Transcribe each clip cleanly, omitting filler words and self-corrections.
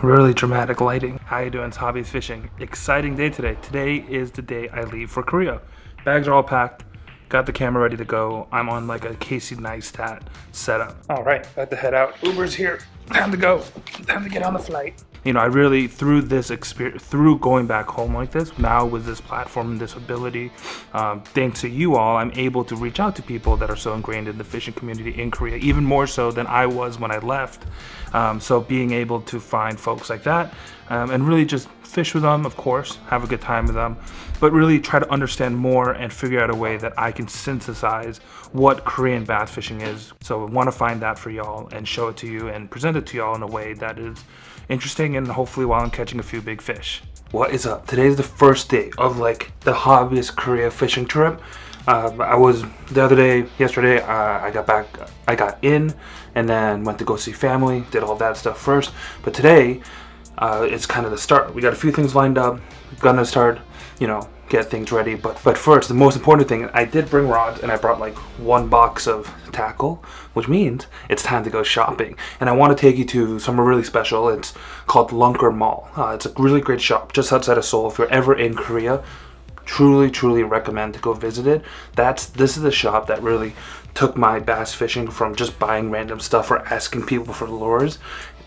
Really dramatic lighting. How you doing? It's Hobbies Fishing. Exciting day today. Today is the day I leave for Korea. Bags are all packed. Got the camera ready to go. I'm on like a Casey Neistat setup. All right, got to head out. Uber's here. Time to go. Time to get on the flight. You know, I really, through this experience, through going back home like this, now with this platform and this ability, thanks to you all, I'm able to reach out to people that are so ingrained in the fishing community in Korea, even more so than I was when I left. So being able to find folks like that and really just fish with them, of course, have a good time with them, but really try to understand more and figure out a way that I can synthesize what Korean bass fishing is. So I want to find that for y'all and show it to you and present it to y'all in a way that is interesting and hopefully while I'm catching a few big fish. What is up? Today's the first day of like the hobbyist Korea fishing trip. I was the other day, yesterday, I got in and then went to go see family, did all that stuff first. But today, it's kind of the start. We got a few things lined up, gonna start, you know, get things ready. But first, the most important thing, I did bring rods and I brought like 1 box of tackle, which means it's time to go shopping. And I want to take you to somewhere really special. It's called Lunker Mall. It's a really great shop just outside of Seoul. If you're ever in Korea, truly recommend to go visit it. This is the shop that really took my bass fishing from just buying random stuff or asking people for lures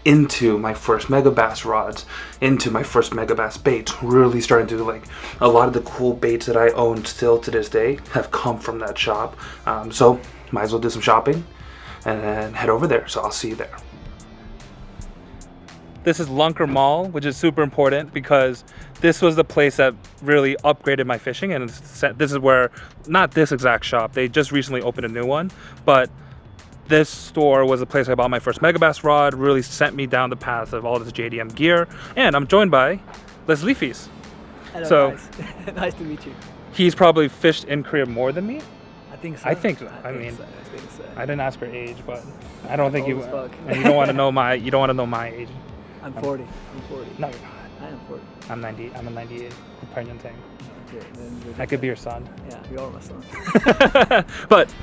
into my first mega bass rods, into my first mega bass baits. Really starting to like a lot of the cool baits that I own still to this day have come from that shop. So might as well do some shopping and then head over there. So I'll see you there. This is Lunker Mall, which is super important because this was the place that really upgraded my fishing, and this is where, not this exact shop, they just recently opened a new one, but this store was the place I bought my first megabass rod, really sent me down the path of all this JDM gear, and I'm joined by Los Liefies. Hello, so, guys. Nice to meet you. He's probably fished in Korea more than me. I think so. I think so. I think so. I didn't ask her age, but I don't think you. And you don't want to know my. You don't want to know my age. I'm 40. I'm 40. No, you're not. I am 40. I'm 90. I'm a 98. Pregnant thing. Okay, then I could be your son. Yeah, you're my son. But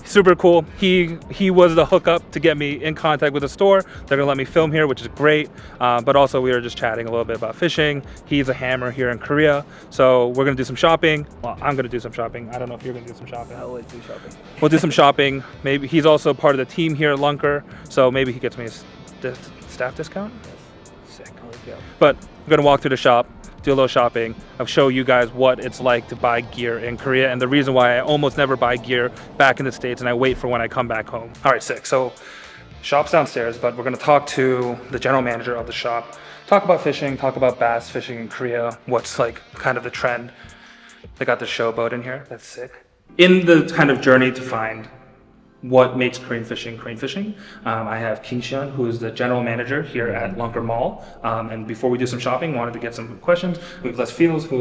super cool. He was the hookup to get me in contact with the store. They're gonna let me film here, which is great. But also we were just chatting a little bit about fishing. He's a hammer here in Korea, so we're gonna do some shopping. Well, I'm gonna do some shopping. I don't know if you're gonna do some shopping. I always do shopping. We'll do some shopping. Maybe he's also part of the team here at Lunker, so maybe he gets me a staff discount. Sick. But I'm gonna walk through the shop, do a little shopping. I'll show you guys what it's like to buy gear in Korea and the reason why I almost never buy gear back in the States and I wait for when I come back home. All right, sick. So shop's downstairs, but we're gonna talk to the general manager of the shop, talk about fishing, talk about bass fishing in Korea, what's like kind of the trend. They got the showboat in here, that's sick. In the kind of journey to find what makes Korean fishing, I have Hyun, who is the general manager here at Lunker Mall. And before we do some shopping, wanted to get some questions. We have Los Liefies,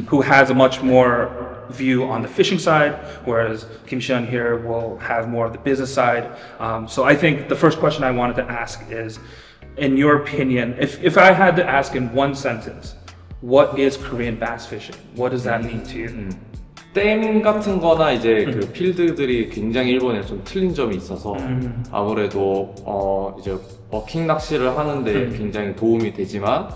who has a much more view on the fishing side, whereas Hyun here will have more of the business side. So I think the first question I wanted to ask is, in your opinion, if I had to ask in one sentence, what is Korean bass fishing? What does that mean to you? 댐 같은 거나 이제 그 필드들이 굉장히 일본에 좀 틀린 점이 있어서 아무래도 이제 버킹 낚시를 하는데 굉장히 도움이 되지만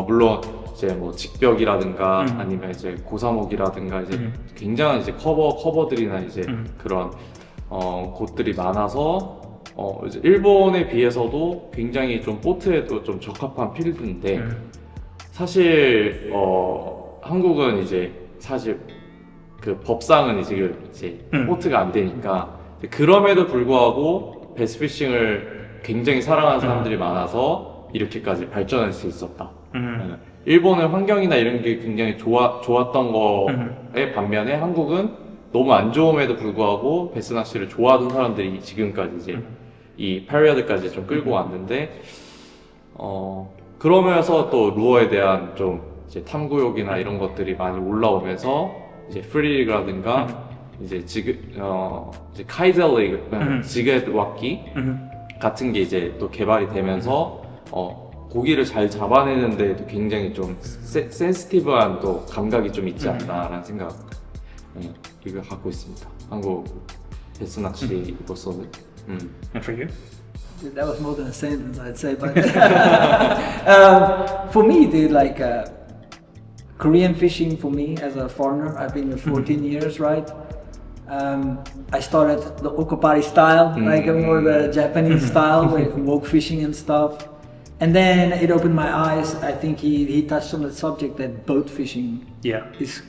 물론 이제 뭐 직벽이라든가 아니면 이제 고사목이라든가 이제 굉장한 이제 커버들이나 이제 그런 곳들이 많아서 이제 일본에 비해서도 굉장히 좀 보트에도 좀 적합한 필드인데 사실 한국은 이제 사실 그 법상은 이제 보트가 안 되니까 그럼에도 불구하고 배스피싱을 굉장히 사랑하는 사람들이 많아서 이렇게까지 발전할 수 있었다. 일본의 환경이나 이런 게 굉장히 좋았던 거에 반면에 한국은 너무 안 좋음에도 불구하고 배스 낚시를 좋아하던 사람들이 지금까지 이제 이 페리어드까지 좀 끌고 왔는데 그러면서 또 루어에 대한 좀 이제 탐구욕이나 이런 것들이 많이 올라오면서 이제 프리리그라든가 이제 카이젤리그, 지게와키 같은 게 이제 또 개발이 되면서 고기를 잘 잡아내는데도 굉장히 좀 센시티브한 또 감각이 좀 있지 않나라는 생각 이거 갖고 있습니다. 한국 배스 낚시로서는. And for you? That was more than a sentence, I'd say. But for me, dude, like Korean fishing for me as a foreigner, I've been here 14 years, right? I started the okopari style, like more the Japanese style with wok fishing and stuff. And then it opened my eyes. I think he touched on the subject that boat fishing is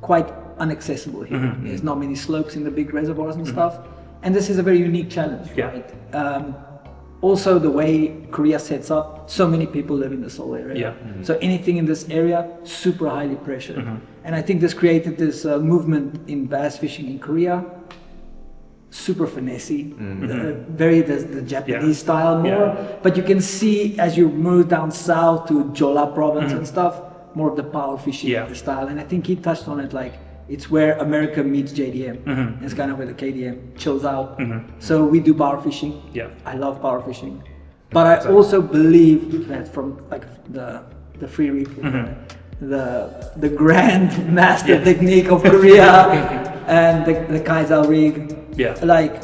quite inaccessible here. There's not many slopes in the big reservoirs and stuff. And this is a very unique challenge, right? Also, the way Korea sets up, so many people live in the Seoul area. So anything in this area, super highly pressured. And I think this created this movement in bass fishing in Korea. Super finessey, very the Japanese style more. But you can see as you move down south to Jeolla province and stuff, more of the power fishing style. And I think he touched on it, like it's where America meets JDM. It's kind of where the KDM chills out. So we do power fishing. I love power fishing, but I also believe that from like the free reef, the grand master technique of Korea and the Kaisal rig. Like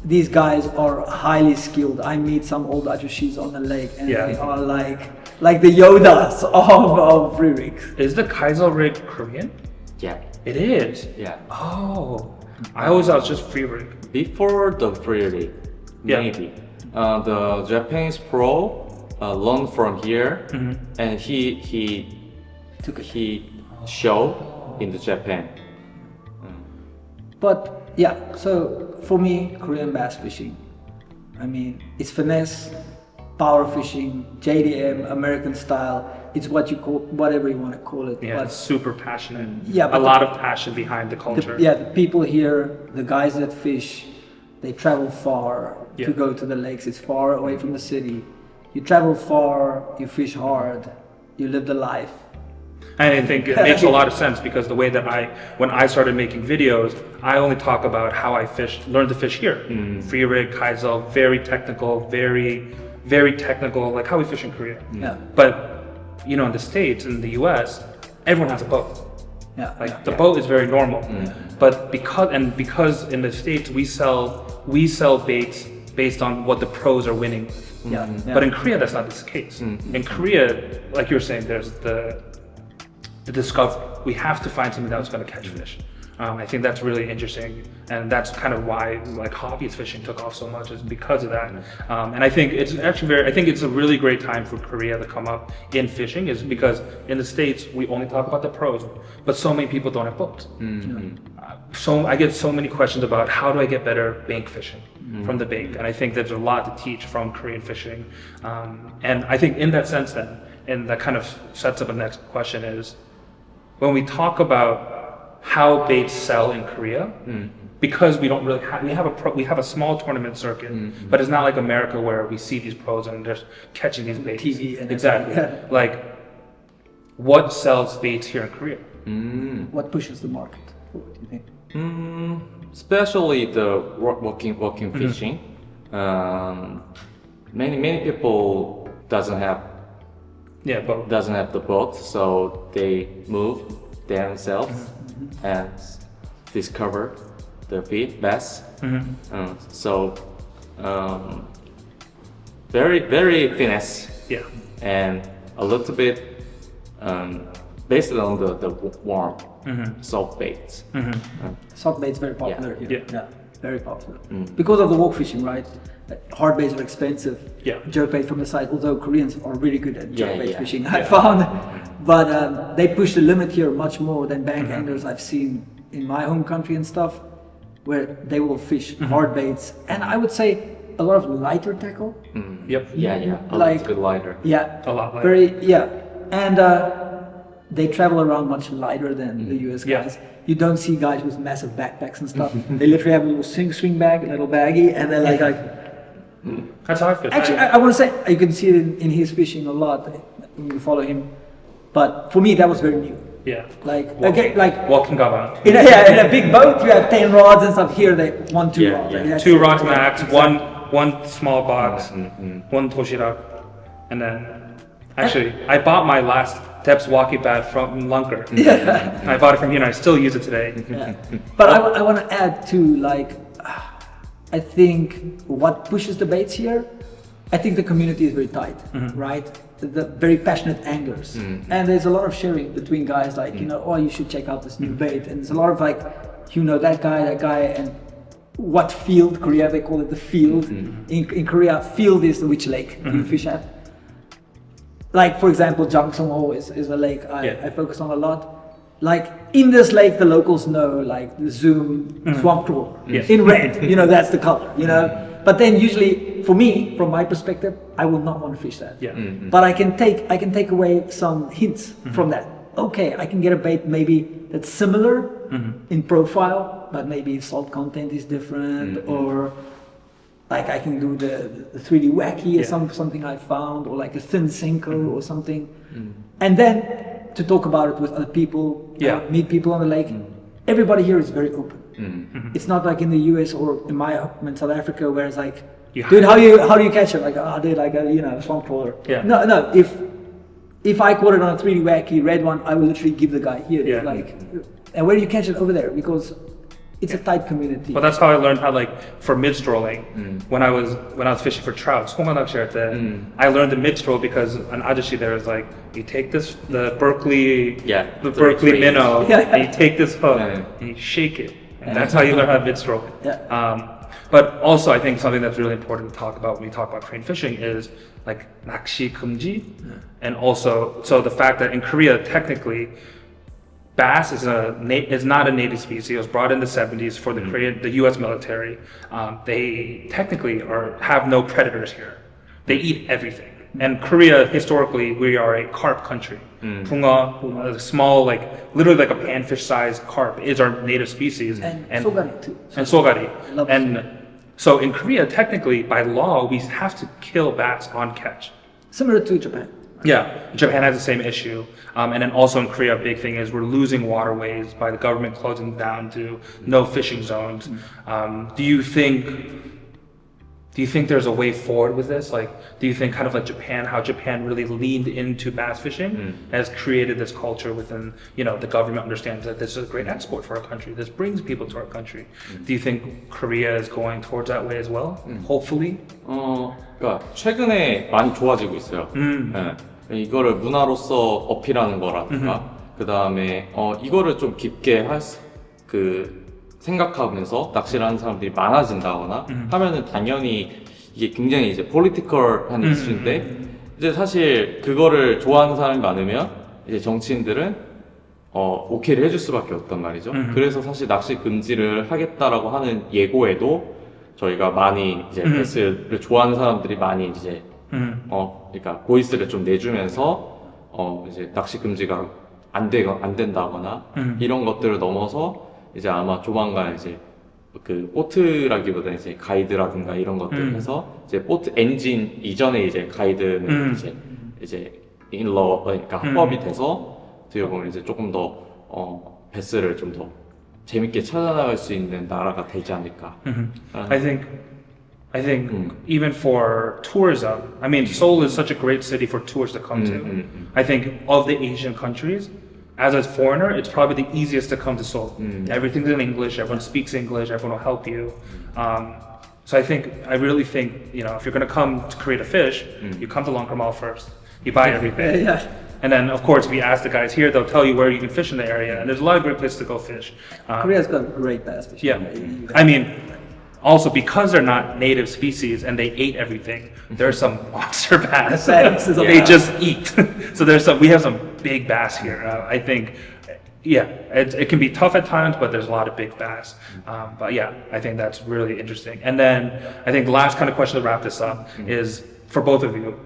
these guys are highly skilled. I meet some old ajushis on the lake, and they are like the Yodas of free rigs. Is the Kaisal rig Korean? Yeah. It is? Yeah. Oh. I always thought it was just free rig. Before the free rig, maybe. The Japanese pro learned from here, and he showed in the Japan. But yeah, so for me, Korean bass fishing, I mean, it's finesse, power fishing, JDM, American style. It's what you call, whatever you want to call it. Yeah, but it's super passionate. Yeah, a lot of passion behind the culture. The people here, the guys that fish, they travel far to go to the lakes. It's far away from the city. You travel far, you fish hard, you live the life. And I think it makes a lot of sense because the way that when I started making videos, I only talk about how I learned to fish here. Free rig, Kaisel, very technical, very, very technical, like how we fish in Korea. But, you know, in the States, in the US, everyone has a boat. The boat is very normal. But because in the States, we sell baits based on what the pros are winning. But in Korea, that's not the case. In Korea, like you were saying, there's the discovery. We have to find something that's going to catch fish. I think that's really interesting, and that's kind of why like hobbyist fishing took off so much, is because of that. And I think it's actually I think it's a really great time for Korea to come up in fishing, is because in the States we only talk about the pros, but so many people don't have boats. So I get so many questions about how do I get better bank fishing from the bank, and I think there's a lot to teach from Korean fishing. And I think in that sense then, and that kind of sets up the next question is, when we talk about how baits sell in Korea, because we don't really we have a small tournament circuit, but it's not like America where we see these pros and they're catching these baits. TV and exactly. Like, what sells baits here in Korea? What pushes the market? What do you think? Especially the working fishing. Many people doesn't have the boat, so they move themselves and discover the bass. So very finesse, and a little bit based on the warm salt baits. Salt bait's very popular here. Very popular. Because of the wok fishing, right? Hard baits are expensive. Jerk bait from the side, although Koreans are really good at jerk bait fishing, I found. But they push the limit here much more than bank anglers I've seen in my home country and stuff, where they will fish hard baits. And I would say a lot of lighter tackle. A like good lighter. A lot lighter. And they travel around much lighter than the US guys. You don't see guys with massive backpacks and stuff. They literally have a little swing bag, a little baggie, and they're like that's how I fish. Actually, I want to say you can see it in his fishing a lot when you follow him. But for me, that was very new. Like walking gaban. In a big boat, you have 10 rods and stuff. Here, they 1-2 rods. 2 rods max. One small box. One toshirak, and then actually, I bought my last Depth's walkie pad from Lunker. I bought it from here and I still use it today. But I want to add to, like, I think what pushes debates here, I think the community is very tight, right? The very passionate anglers, and there's a lot of sharing between guys. Like you know, oh, you should check out this new bait, and there's a lot of like, you know, that guy, and what field? Korea they call it the field. In Korea, field is which lake you fish at. Like for example, Jangsong-ho is a lake I focus on a lot. Like in this lake, the locals know like the Zoom swamp crawl in red. You know, that's the color. You know. But then usually, for me, from my perspective, I will not want to fish that. Yeah. But I can take away some hints from that. Okay, I can get a bait maybe that's similar in profile, but maybe salt content is different, or like I can do the 3D wacky or something I found, or like a thin Senko or something. And then to talk about it with other people, meet people on the lake. Everybody here is very open. It's not like in the US or in South Africa where it's like, dude, how do you catch it? Like, oh, dude, like a swamp crawler. Yeah. No. If I caught it on a 3D wacky red one, I will literally give the guy here. Yeah. Like, and where do you catch it over there? Because it's a tight community. Well, that's how I learned how, like, for mid-strolling, when I was fishing for trout, I learned the mid-stroll because an ajashi there is like, you take the Berkeley minnow, and you take this hook, and you shake it. And that's how you learn how to mid-stroll. But also, I think something that's really important to talk about when we talk about Korean fishing is like nakshi kumji, and also the fact that in Korea, technically, bass is not a native species. It was brought in the 70s for the U.S. military. They technically have no predators here. They eat everything. And Korea, historically, we are a carp country. Bunga, a small, like literally like a panfish-sized carp, is our native species. And sogari too. And sogari. And so in Korea, technically, by law, we have to kill bass on catch. Similar to Japan. Yeah, Japan has the same issue. And then also in Korea, a big thing is we're losing waterways by the government closing down to no fishing zones. Do you think there's a way forward with this? Like, do you think kind of like Japan, how Japan really leaned into bass fishing, has created this culture within, you know, the government understands that this is a great export for our country. This brings people to our country. Do you think Korea is going towards that way as well? Hopefully? 그러니까 최근에 많이 좋아지고 있어요. 이거를 문화로서 어필하는 거라든가, 그 다음에 이거를 좀 깊게 생각하면서 낚시를 하는 사람들이 많아진다거나 하면은 당연히 이게 굉장히 이제 폴리티컬한 이슈인데, 이제 사실 그거를 좋아하는 사람이 많으면 이제 정치인들은 오케이를 해줄 수밖에 없단 말이죠. 그래서 사실 낚시 금지를 하겠다라고 하는 예고에도 저희가 많이 이제 베스를 좋아하는 사람들이 많이 이제 그러니까 보이스를 좀 내주면서 이제 낚시 금지가 안 된다거나 이런 것들을 넘어서 이제 아마 조만간 이제 그 보트라기보다 이제 가이드라든가 이런 것들 해서 이제 보트 엔진 이전에 이제 가이드는 이제 인러 그러니까 합법이 돼서 어떻게 보면 이제 조금 더 베스를 좀 더 재밌게 찾아나갈 수 있는 나라가 되지 않을까. I think even for tourism, I mean, Seoul is such a great city for tourists to come to. I think of the Asian countries, as a foreigner, it's probably the easiest to come to Seoul. Everything's in English, everyone speaks English, everyone will help you. So I really think, you know, if you're gonna come to Korea to fish, you come to Lunker Mall first. You buy everything. And then, of course, we ask the guys here, they'll tell you where you can fish in the area, and there's a lot of great places to go fish. Korea's got great bass fishing. Yeah, I mean, also because they're not native species and they ate everything, there's some monster bass. They just eat. So we have some big bass here. I think, it can be tough at times, but there's a lot of big bass. But yeah, I think that's really interesting. And then I think the last kind of question to wrap this up is for both of you.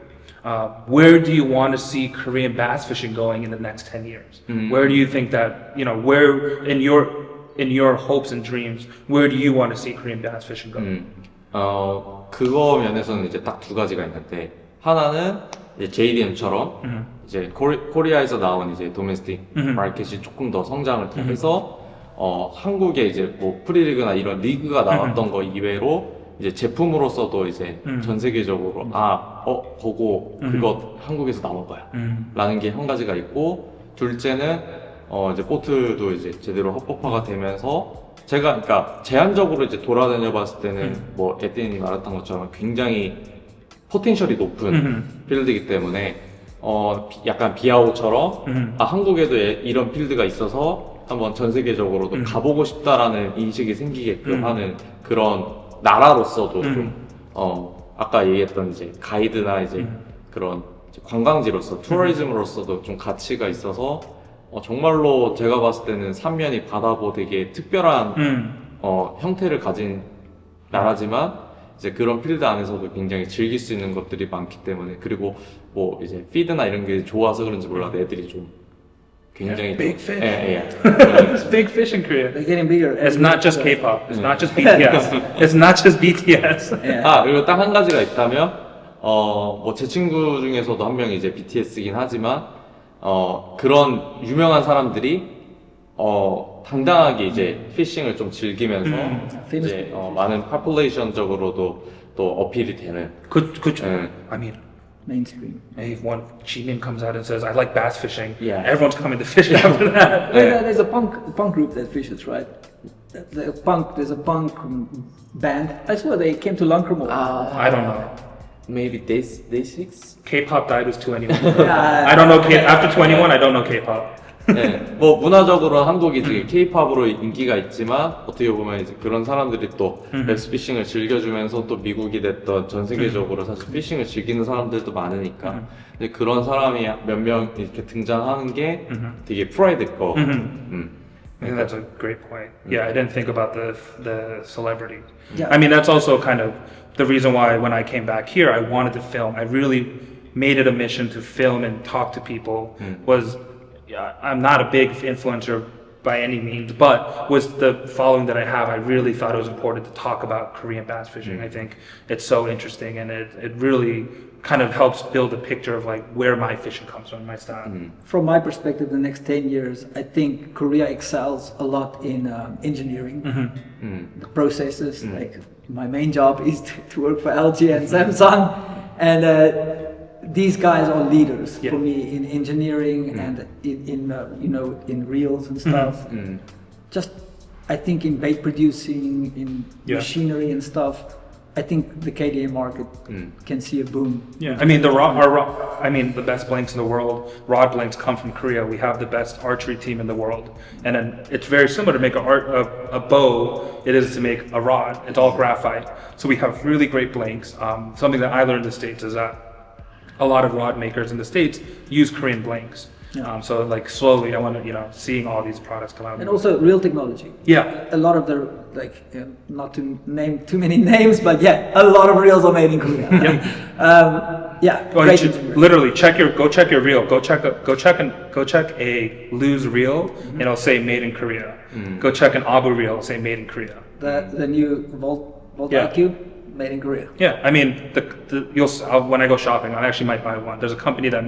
Where do you want to see Korean bass fishing going in the next 10 years? Where do you think that, you know, where in your hopes and dreams, where do you want to see Korean bass fishing go? 그거 면에서는 이제 딱 두 가지가 있는데, 하나는 이제 JDM처럼 이제 코리아에서 나온 이제 도메스틱 마켓이 조금 더 성장을 해서 한국에 이제 뭐 프리리그나 이런 리그가 나왔던 거 이외로 이제 제품으로서도 이제 전 세계적으로 보고 그거 한국에서 나온 거야 라는 게 한 가지가 있고, 둘째는 이제 보트도 이제 제대로 합법화가 되면서 제가 그러니까 제한적으로 이제 돌아다녀 봤을 때는 뭐 에티엔이 말했던 것처럼 굉장히 포텐셜이 높은 필드이기 때문에 약간 비아오처럼 한국에도 이런 필드가 있어서 한번 전 세계적으로도 가보고 싶다라는 인식이 생기게끔 하는 그런 나라로서도 좀 아까 얘기했던 이제 가이드나 이제 그런 이제 관광지로서 투어리즘으로서도 좀 가치가 있어서 정말로 제가 봤을 때는 삼면이 바다고 되게 특별한 형태를 가진 나라지만 이제 그런 필드 안에서도 굉장히 즐길 수 있는 것들이 많기 때문에 그리고 뭐 이제 피드나 이런 게 좋아서 그런지 몰라도 애들이 좀 굉장히 Big fish. 예. It's big fish in Korea. They're getting bigger. It's not just K-pop. It's not just BTS. It's not just BTS. Yeah. 그리고 딱 한 가지가 있다면 뭐 제 친구 중에서도 한 명이 이제 BTS긴 하지만 그런 유명한 사람들이 당당하게 이제 피싱을 좀 즐기면서 이제 많은 파퓰레이션적으로도 또 어필이 되는 Good. 예. I mean, Mainstream. if one Jimin comes out and says, "I like bass fishing," Yeah. everyone's coming to fish after that. There's a punk group that fishes, right? There's a punk band. I swear they came to Lunker Mall. I don't know. Maybe Day6? K-pop died was 21. I don't know after 21. I don't know K-pop. 네, 뭐 문화적으로 한국이 지금 K-팝으로 인기가 있지만 어떻게 보면 이제 그런 사람들이 또 렉스피싱을 즐겨주면서 또 미국이 됐던 전 세계적으로 사실 피싱을 즐기는 사람들도 많으니까 근데 그런 사람이 몇 명 이렇게 등장하는 게 되게 프라이드 있고 I think that's a great point. Yeah, I didn't think about the celebrity. Yeah. I mean, that's also kind of the reason why when I came back here, I wanted to film. I really made it a mission to film and talk to people. I'm not a big influencer by any means, but with the following that I have, I really thought it was important to talk about Korean bass fishing. I think it's so interesting, and it really kind of helps build a picture of like where my fishing comes from, my style. From my perspective, the next 10 years, I think Korea excels a lot in engineering, the processes. Like my main job is to work for LG and Samsung, and these guys are leaders for me in engineering and in reels and stuff. Just I think in bait producing, in machinery and stuff. I think the KDA market can see a boom. Yeah, I mean the best blanks in the world, rod blanks come from Korea. We have the best archery team in the world, and then it's very similar to make a bow. It is to make a rod. It's all graphite, so we have really great blanks. Something that I learned in the States is that a lot of rod makers in the States use Korean blanks. So like slowly, I want to seeing all these products come out. And also real technology. Yeah. A lot of the not to name too many names, but a lot of reels are made in Korea. Well, you should literally check your reel. Go check a Lose reel, and it'll say made in Korea. Go check an Abu reel, it'll say made in Korea. The new Volt IQ. Made in Korea. Yeah, I mean, when I go shopping, I actually might buy one. There's a company that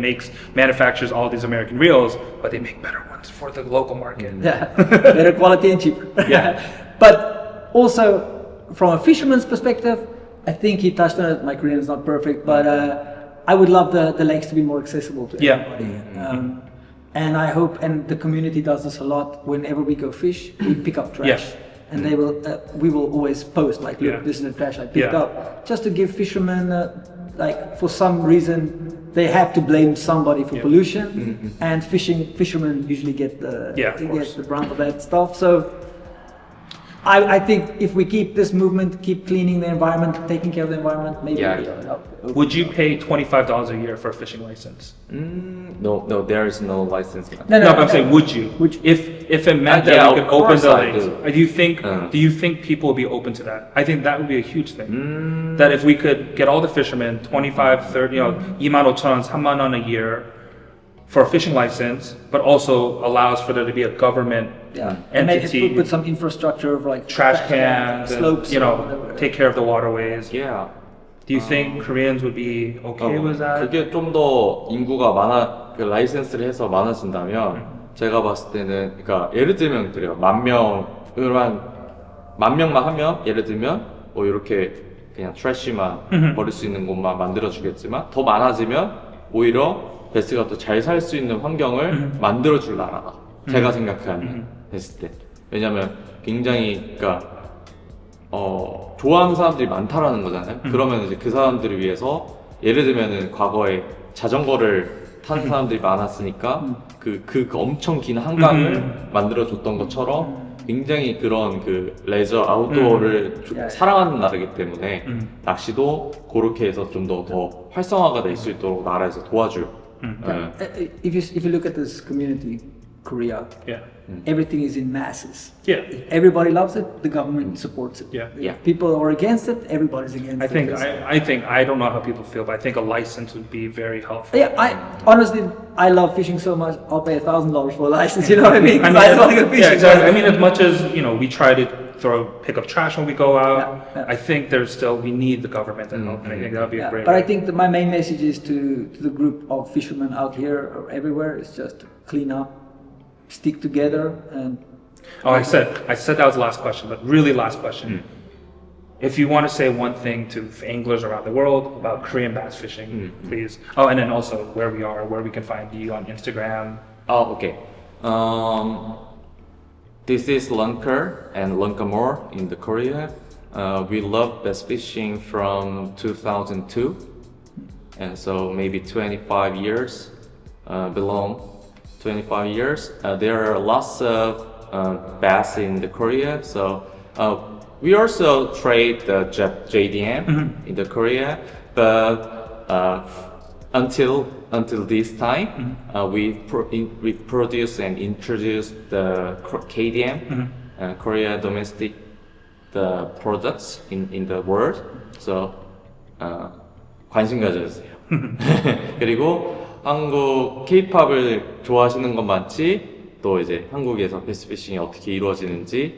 manufactures all these American reels, but they make better ones for the local market. Yeah, better quality and cheaper. Yeah. But also, from a fisherman's perspective, I think he touched on it. My Korean is not perfect, but I would love the lakes to be more accessible to everybody. And I hope, and the community does this a lot. Whenever we go fish, we pick up trash. And we will always post like, look, this is the trash I picked up, just to give fishermen, like for some reason, they have to blame somebody for pollution, and fishermen usually get the brunt of that stuff. So I think if we keep this movement, keep cleaning the environment, taking care of the environment, maybe it'll help. Would you pay $25 a year for a fishing license? No, there is no license. No, but I'm saying, would you? If it meant that we could open the lakes, do you think people would be open to that? I think that would be a huge thing. That if we could get all the fishermen 25, 30, 25,000원, 3만원 a year for a fishing license, but also allows for there to be a government entity. Put some infrastructure of like trash cans, slopes, take care of the waterways. Yeah. Do you think Koreans would be okay with that? 그게 좀 더 인구가 라이센스를 해서 많아진다면 제가 봤을 때는 그러니까 예를 들면 그래요. 만 명만 하면 예를 들면 뭐 이렇게 그냥 트래쉬만 버릴 수 있는 곳만 만들어 주겠지만 더 많아지면 오히려 베스가 더 잘 살 수 있는 환경을 만들어 줄 나라다. 제가 생각하는 했을 때. 왜냐면 굉장히 그러니까 좋아하는 사람들이 많다라는 거잖아요. 그러면 이제 그 사람들을 위해서 예를 들면은 과거에 자전거를 타는 사람들이 많았으니까 그 엄청 긴 한강을 만들어줬던 것처럼 굉장히 그런 그 레저 아웃도어를 사랑하는 나라이기 때문에 낚시도 그렇게 해서 좀 더 활성화가 될 수 있도록 나라에서 도와줄. If you look at this community, Korea, Yeah. everything is in masses. Yeah. If everybody loves it, the government supports it. Yeah. Yeah. If people are against it, everybody's against I think it. I don't know how people feel, but I think a license would be very helpful. Yeah, I honestly, I love fishing so much. I'll pay $1,000 for a license. You know what I mean? 'Cause I like fishing. Yeah, exactly. I mean, as much as we try to pick up trash when we go out. Yeah. I think we need the government to help. And I think that would be a great. But I think that my main message is to the group of fishermen out here or everywhere is just to clean up, stick together, and I said that was the last question, but really last question. If you want to say one thing to anglers around the world about Korean bass fishing, please. Oh, and then also where we are, where we can find you on Instagram. Okay. This is Lunker and Lunker Mall in the Korea. We love bass fishing from 2002, and so maybe 25 years belong. 25 years. There are lots of bass in the Korea, so we also trade the JDM in the Korea, but until this time, we produce and introduce the KDM, Korea domestic the products in the world. So 관심 가져주세요. 그리고 한국 K-팝을 좋아하시는 것 많지, 또 이제 한국에서 베스피싱이 어떻게 이루어지는지에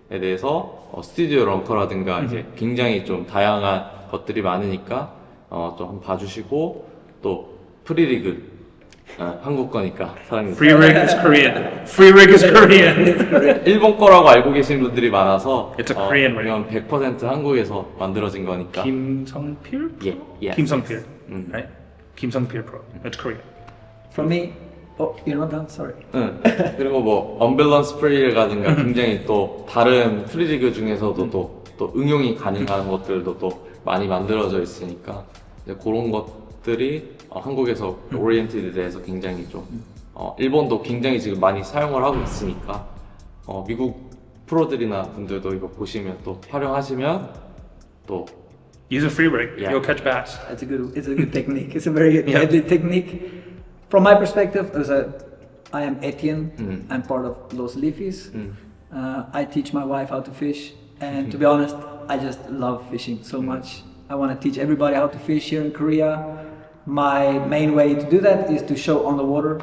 대해서 스튜디오 런커라든가 이제 굉장히 좀 다양한 것들이 많으니까 좀 한번 봐주시고, 또 프리리그 한국 거니까 사랑입니다. Free rig is Korean. Free rig is Korean. 일본 거라고 알고 계신 분들이 많아서 It's a Korean rig. 이건 100% 한국에서 만들어진 거니까. Kim Sung-pil? Yeah. Kim Sung-pil, right? Kim Sung-pil Pro. It's Korean. from me, oh, you're not done? Sorry. 그리고 뭐 언밸런스 프리리그라든가 굉장히 또 다른 프리리그 중에서도 또 응용이 가능한 것들도 또 많이 만들어져 있으니까 이제 그런 것들이 한국에서 오리엔티드에 대해서 굉장히 좀 일본도 굉장히 지금 많이 사용을 하고 있으니까 미국 프로들이나 분들도 이거 보시면 또 활용하시면 또 Use a free rig. Yeah. You'll catch bass. It's a good technique. It's a very deadly technique. From my perspective, I am Etienne. I'm part of Los Liefies. I teach my wife how to fish, and to be honest, I just love fishing so much. I want to teach everybody how to fish here in Korea. My main way to do that is to show on the water.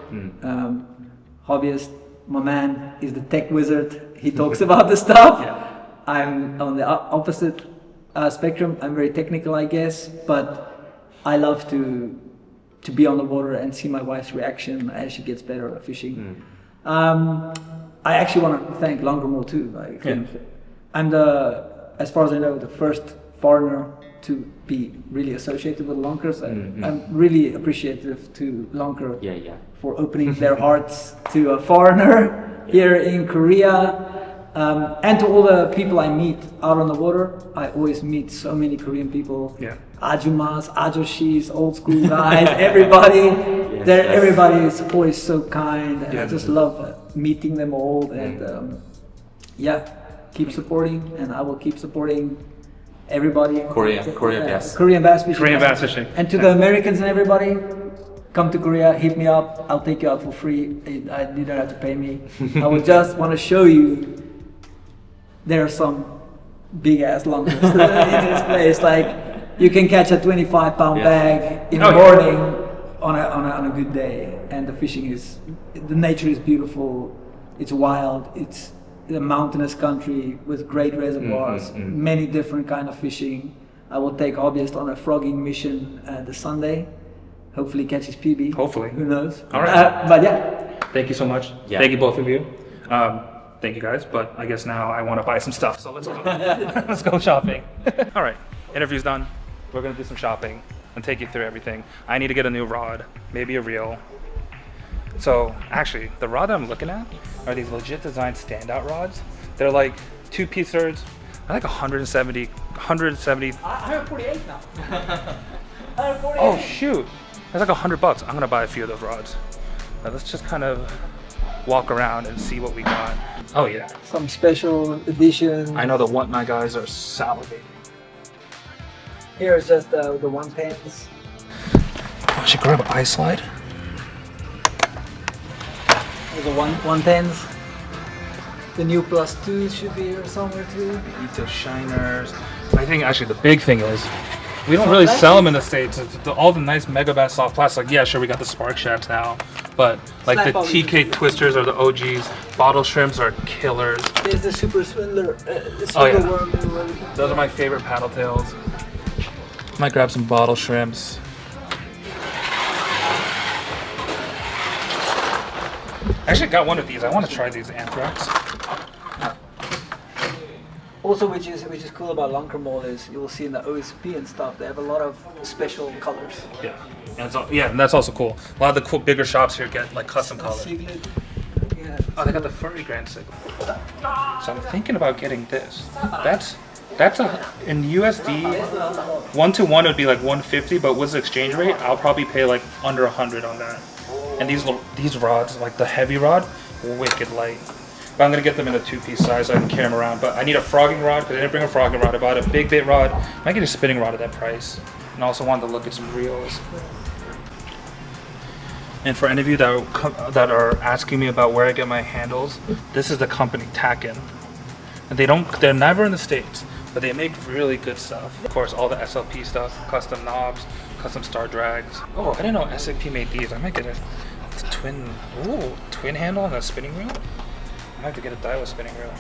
Hobbyist, my man is the tech wizard. He talks about the stuff. I'm on the opposite spectrum. I'm very technical, I guess, but I love to be on the water and see my wife's reaction as she gets better at fishing. I actually want to thank Lunker Mall too. I'm as far as I know, the first foreigner to be really associated with Lunkers. I'm really appreciative to Lunker for opening their hearts to a foreigner here in Korea. And to all the people I meet out on the water, I always meet so many Korean people. Ajumas, Ajoshis, old school guys, everybody. Everybody is always so kind. And I just love meeting them all. And keep supporting, and I will keep supporting everybody. Korean bass. Korean bass fishing. Korean bass fishing. And to the Americans and everybody, come to Korea, hit me up. I'll take you out for free. You don't have to pay me. I would just want to show you there are some big ass lunkers in this place. Like you can catch a 25-pound bag in the morning on a good day, and the nature is beautiful. It's wild. It's a mountainous country with great reservoirs, many different kind of fishing. I will take hobbyists on a frogging mission this Sunday. Hopefully catch his PB. Hopefully. Who knows? All right. But yeah. Thank you so much. Thank you both of you. Thank you guys, but I guess now I want to buy some stuff, so let's go. Let's go shopping. All right, interview's done. We're gonna do some shopping and take you through everything. I need to get a new rod, maybe a reel. So actually, the rod that I'm looking at are these legit designed standout rods. They're like 2-piece thirds. I like 170. 148 now. 148. Oh shoot, that's like $100. I'm gonna buy a few of those rods. Now let's just kind of walk around and see what we got. Oh yeah, Some special edition. I know what my guys are salivating. Here is just the 110s. I should grab an eye slide. There's the 110s. The new +2 should be here somewhere too. Ito shiners. I think actually the big thing is we don't really sell them in the States. All the nice Megabass soft plastic. Like, yeah, sure, we got the Spark Shats now, but like the TK Twisters are the OGs. Bottle Shrimps are killers. There's the Super Swindler. Oh, yeah. Worm. Those are my favorite paddle tails. Might grab some bottle shrimps. I actually got one of these. I want to try these anthrax. Also, which is cool about Lunker Mall is you will see in the OSP and stuff they have a lot of special colors. Yeah, and that's also cool. A lot of the cool bigger shops here get like custom colors. Siglet. Yeah. Oh, they got the furry Grand Siglet. So I'm thinking about getting this. That's in USD 1-to-1 would be like 150, but with the exchange rate, I'll probably pay like under 100 on that. And these rods, like the heavy rod, wicked light. But I'm gonna get them in a 2-piece size so I can carry them around. But I need a frogging rod because I didn't bring a frogging rod. I bought a big bait rod. I might get a spinning rod at that price. And I also wanted to look at some reels. And for any of you that are asking me about where I get my handles, this is the company Tacken. And they're never in the States, but they make really good stuff. Of course, all the SLP stuff, custom knobs, custom star drags. Oh, I didn't know SLP made these. I might get a twin handle and a spinning reel. I might have to get a Daiwa spinning reel.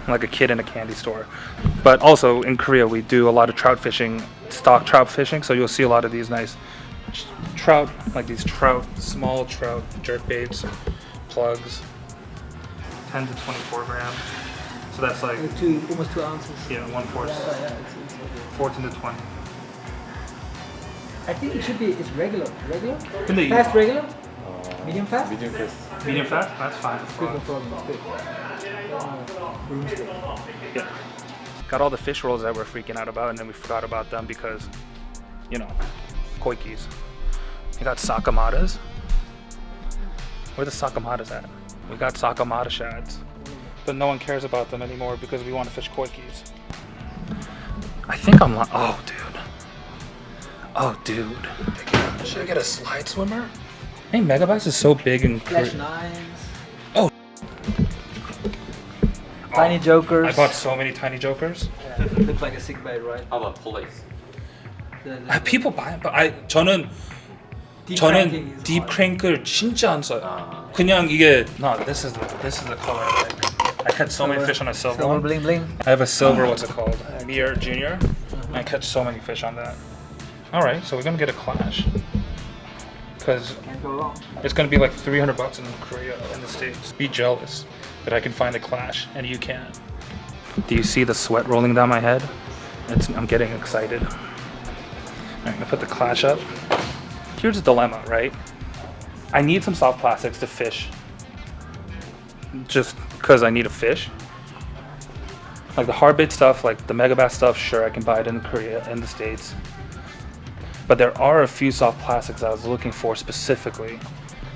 I'm like a kid in a candy store. But also in Korea, we do a lot of trout fishing, stock trout fishing. So you'll see a lot of these nice trout, like these small trout jerk baits, plugs, 10 to 24 grams. So that's like almost 2 ounces. Yeah, 1/4. Yeah, 14 to 20. I think it's regular. Regular? 근데 Fast regular? Medium fast? medium fast. Medium fast? That's fine. Good, no problem. Good. Broomstick. Yeah. Got all the fish rolls that we're freaking out about, and then we forgot about them because, you know, koikis. We got sakamadas. Where the sakamadas at? We got sakamada shads, but no one cares about them anymore because we want to fish koikis. I think I'm like, oh dude. Should I get a slide swimmer? Hey, Megabass is so big and Flash 9s. Oh. Tiny jokers. I bought so many tiny jokers. Yeah, look like a sick bait, right? How about police? People buy it, but 저는 딥 크랭크를 진짜 안 써요. 그냥 이게 this is the color. I catch so many fish on a silver one. Bling bling. I have a silver, what's it called? Mir Junior. And I catch so many fish on that. All right, so we're gonna get a clash because Can't go wrong. it's gonna be like $300 in Korea, in the States. Be jealous that I can find a clash and you can't. Do you see the sweat rolling down my head? I'm getting excited. I'm gonna put the clash up. Here's the dilemma, right? I need some soft plastics to fish just because I need a fish. Like the hard bait stuff, like the Megabass stuff, sure, I can buy it in Korea, in the States. But there are a few soft plastics I was looking for specifically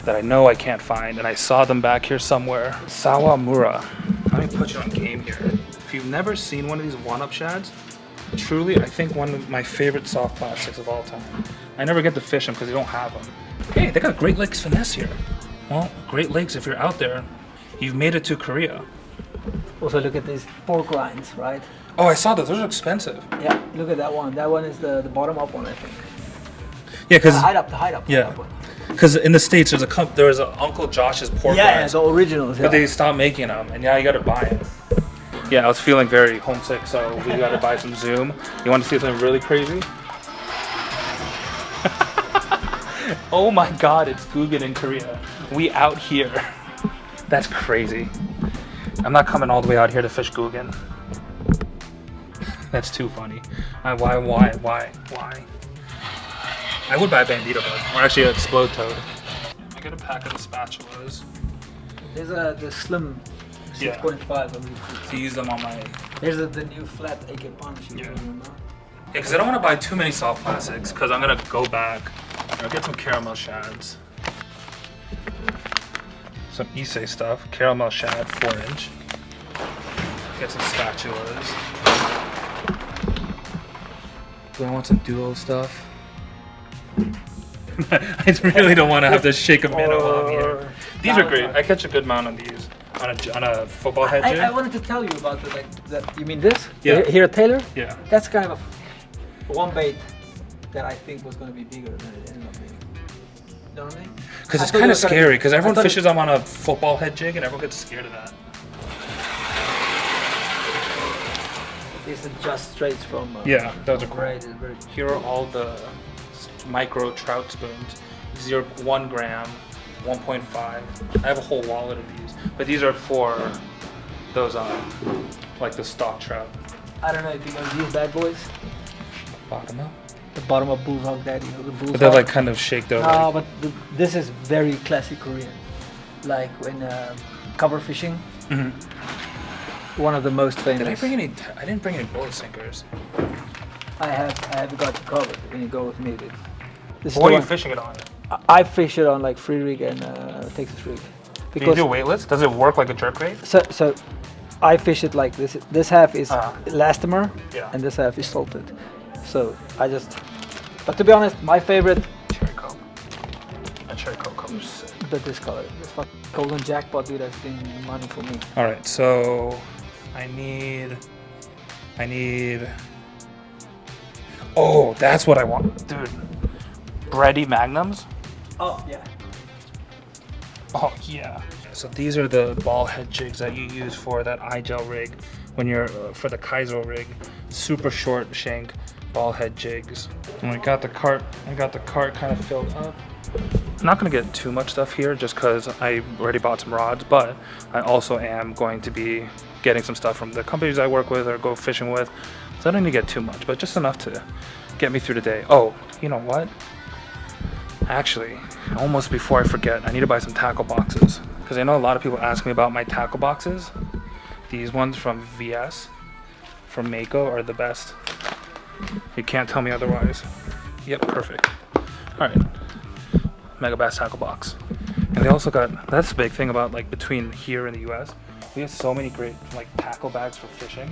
that I know I can't find, and I saw them back here somewhere. Sawamura. Let me put you on game here. If you've never seen one of these one-up shads, truly, I think one of my favorite soft plastics of all time. I never get to fish them because they don't have them. Hey, they got Great Lakes Finesse here. Well, Great Lakes, if you're out there, you've made it to Korea. Also look at these pork rinds, right? Oh, I saw those. Those are expensive. Yeah, look at that one. That one is the bottom up one, I think. Yeah, because The hide up. yeah, because in the States there's a Uncle Josh's pork rinds, the originals. but they stopped making them, and now you got to buy it. Yeah, I was feeling very homesick, so we got to buy some Zoom. You want to see something really crazy? Oh my God, it's Guggen in Korea. We out here. That's crazy. I'm not coming all the way out here to fish Guggen. That's too funny. Why? I would buy a Bandito bug, or actually an Explode Toad. I got a pack of the spatulas. There's the slim Yeah. 6.5. To use them on my. Here's the new flat AK punch. Yeah. Because I don't want to buy too many soft plastics because I'm gonna go back. I'll get some caramel shads. Some Issei stuff. Caramel shad 4-inch. Get some spatulas. Do I want some duo stuff? I really don't want to have to shake a minnow while I'm here. These are great. I catch a good amount on these. On a football head jig. I wanted to tell you about that. You mean this? Yeah. Here at Taylor? Yeah. That's kind of one bait that I think was going to be bigger than it ended up being. You know what I mean? Because it's I thought kind it of was gonna scary. be- Because I everyone thought it- fishes them on a football head jig, and everyone gets scared of that. These are just straight from. Yeah, those are cool. great. It's very. Here are all the micro trout spoons. 1 gram, 1.5. I have a whole wallet of these, but these are for those like the stock trout. I don't know if you know these bad boys. Bottom up. The bottom of Bullhog Daddy. The Bullhog. But they're like kind of shake their No, leg. but this is very classic Korean. Like when cover fishing. Mhm. One of the most famous. Did I bring any? I didn't bring any bullet sinkers. I have got you covered when you go with me, dude. This is What the are you one- fishing it on? I fish it on like free rig and Texas rig. Do you do weightless? Does it work like a jerk bait? So I fish it like this. This half is elastomer Yeah. and this half is salted. So I just. But to be honest, my favorite. Cherry coke. That cherry coke color's sick. This color. This fucking golden jackpot, dude. That's been money for me. All right, so I need. Oh, that's what I want, dude. Bready magnums. Oh yeah. Oh yeah. So these are the ball head jigs that you use for that eye-gel rig when you're for the Kaizo rig. Super short shank ball head jigs. And I got the cart kind of filled up. I'm not gonna get too much stuff here just because I already bought some rods, but I also am going to be getting some stuff from the companies I work with or go fishing with. So I don't need to get too much, but just enough to get me through the day. Oh, you know what? Actually, almost before I forget, I need to buy some tackle boxes because I know a lot of people ask me about my tackle boxes. These ones from VS, from Mako, are the best. You can't tell me otherwise. Yep, perfect. All right, Mega Bass tackle box. And they also got, that's the big thing about like between here and the US, we have so many great like tackle bags for fishing.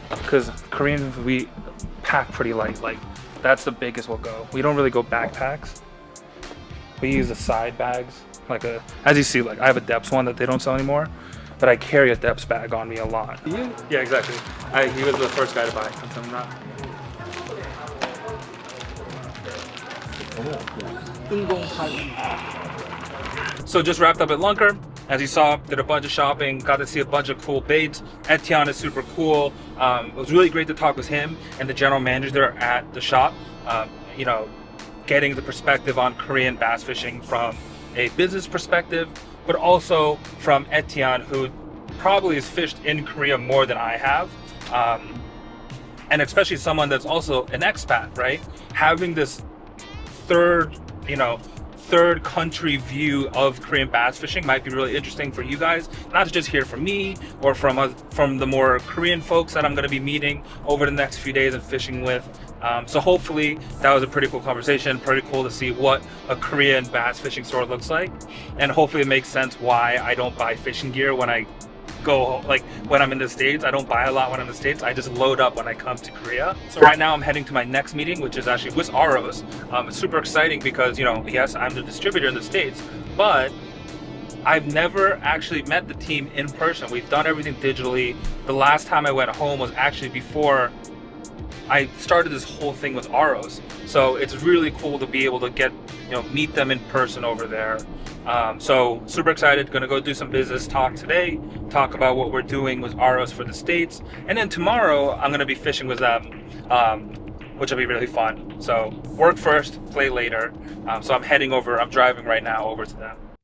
Because Koreans, we pack pretty light. Like that's the biggest we'll go. We don't really go backpacks. We use the side bags. Like as you see, like I have a Depths one that they don't sell anymore, but I carry a Depths bag on me a lot. You? Yeah, exactly. He was the first guy to buy it. Since I'm not. So just wrapped up at Lunker. As you saw, did a bunch of shopping, got to see a bunch of cool baits. Etienne is super cool. It was really great to talk with him and the general manager at the shop. You know, getting the perspective on Korean bass fishing from a business perspective, but also from Etienne, who probably has fished in Korea more than I have. And especially someone that's also an expat, right? Having this third country view of Korean bass fishing might be really interesting for you guys, not to just hear from me or from the more Korean folks that I'm going to be meeting over the next few days and fishing with. So hopefully that was a pretty cool conversation, pretty cool to see what a Korean bass fishing store looks like, and hopefully it makes sense why I don't buy fishing gear when I go, like when I'm in the States. I don't buy a lot when I'm in the States. I just load up when I come to Korea. So right now I'm heading to my next meeting, which is actually with Aros. It's super exciting because, you know, yes, I'm the distributor in the States, but I've never actually met the team in person. We've done everything digitally. The last time I went home was actually before I started this whole thing with Aros. So it's really cool to be able to get, you know, meet them in person over there. So super excited, gonna go do some business talk today, talk about what we're doing with Aros for the States. And then tomorrow I'm gonna be fishing with them, which will be really fun. So work first, play later. So I'm driving right now over to them.